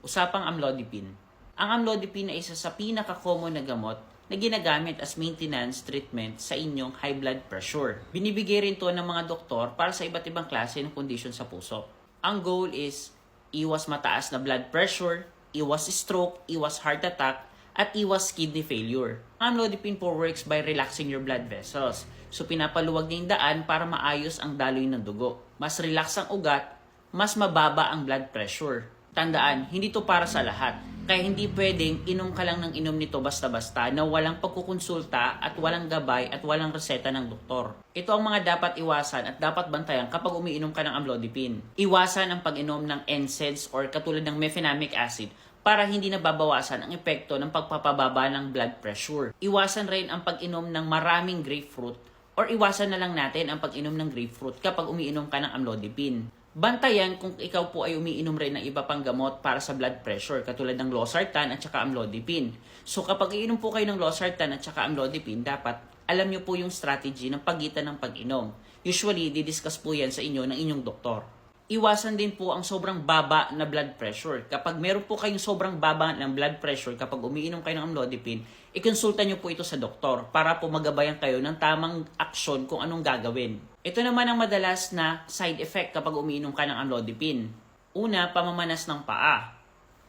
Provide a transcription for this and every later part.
Usapang amlodipine. Ang amlodipine ay isa sa pinaka-common na gamot na ginagamit as maintenance treatment sa inyong high blood pressure. Binibigay rin to ng mga doktor para sa iba't ibang klase ng kondisyon sa puso. Ang goal is iwas mataas na blood pressure, iwas stroke, iwas heart attack, at iwas kidney failure. Ang amlodipine po works by relaxing your blood vessels. So pinapaluwag niya yung daan para maayos ang daloy ng dugo. Mas relax ang ugat, mas mababa ang blood pressure. Tandaan, hindi to para sa lahat. Kaya hindi pwedeng inom ka lang ng inom nito basta-basta na walang pagkukonsulta at walang gabay at walang reseta ng doktor. Ito ang mga dapat iwasan at dapat bantayan kapag umiinom ka ng amlodipine. Iwasan ang pag-inom ng NSAIDs or katulad ng mefenamic acid para hindi nababawasan ang epekto ng pagpapababa ng blood pressure. Iwasan rin ang pag-inom ng maraming grapefruit or iwasan na lang natin ang pag-inom ng grapefruit kapag umiinom ka ng amlodipine. Bantayan kung ikaw po ay umiinom rin ng iba pang gamot para sa blood pressure katulad ng losartan at saka amlodipine. So kapag iinom po kayo ng losartan at saka amlodipine, dapat alam nyo po yung strategy ng pagitan ng pag-inom. Usually, didiscuss po yan sa inyo ng inyong doktor. Iwasan din po ang sobrang baba na blood pressure. Kapag meron po kayong sobrang baba ng blood pressure kapag umiinom kayo ng amlodipine, ikonsulta nyo po ito sa doktor para po magabayan kayo ng tamang aksyon kung anong gagawin. Ito naman ang madalas na side effect kapag umiinom ka ng amlodipine. Una, pamamanas ng paa,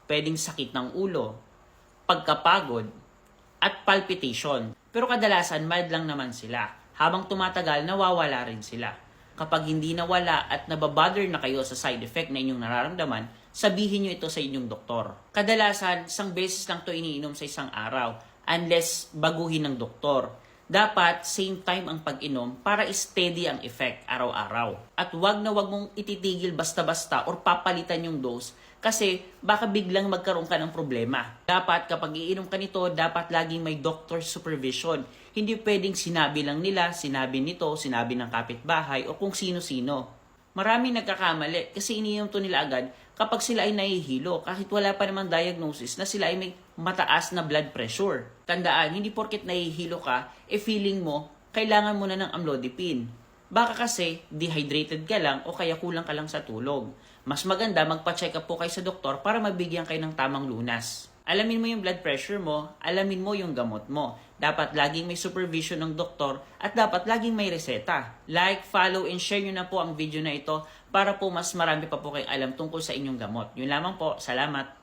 pwedeng sakit ng ulo, pagkapagod, at palpitation. Pero kadalasan mild lang naman sila. Habang tumatagal, nawawala rin sila. Kapag hindi nawala at nababother na kayo sa side effect na inyong nararamdaman, sabihin nyo ito sa inyong doktor. Kadalasan, isang beses lang ito iniinom sa isang araw unless baguhin ng doktor. Dapat same time ang pag-inom para steady ang effect araw-araw. At wag na wag mong ititigil basta-basta or papalitan yung dose kasi baka biglang magkaroon ka ng problema. Dapat kapag iinom ka nito, dapat laging may doctor supervision. Hindi pwedeng sinabi lang nila, sinabi nito, sinabi ng kapitbahay o kung sino-sino. Maraming nagkakamali kasi iniinom to nila agad kapag sila ay nahihilo kahit wala pa namang diagnosis na sila ay may mataas na blood pressure. Tandaan, hindi porket nahihilo ka, feeling mo, kailangan mo na ng amlodipine. Baka kasi dehydrated ka lang o kaya kulang ka lang sa tulog. Mas maganda magpa-check up po kayo sa doktor para mabigyan kayo ng tamang lunas. Alamin mo yung blood pressure mo, alamin mo yung gamot mo. Dapat laging may supervision ng doktor at dapat laging may reseta. Like, follow, and share nyo na po ang video na ito para po mas marami pa po kayong alam tungkol sa inyong gamot. Yun lamang po. Salamat!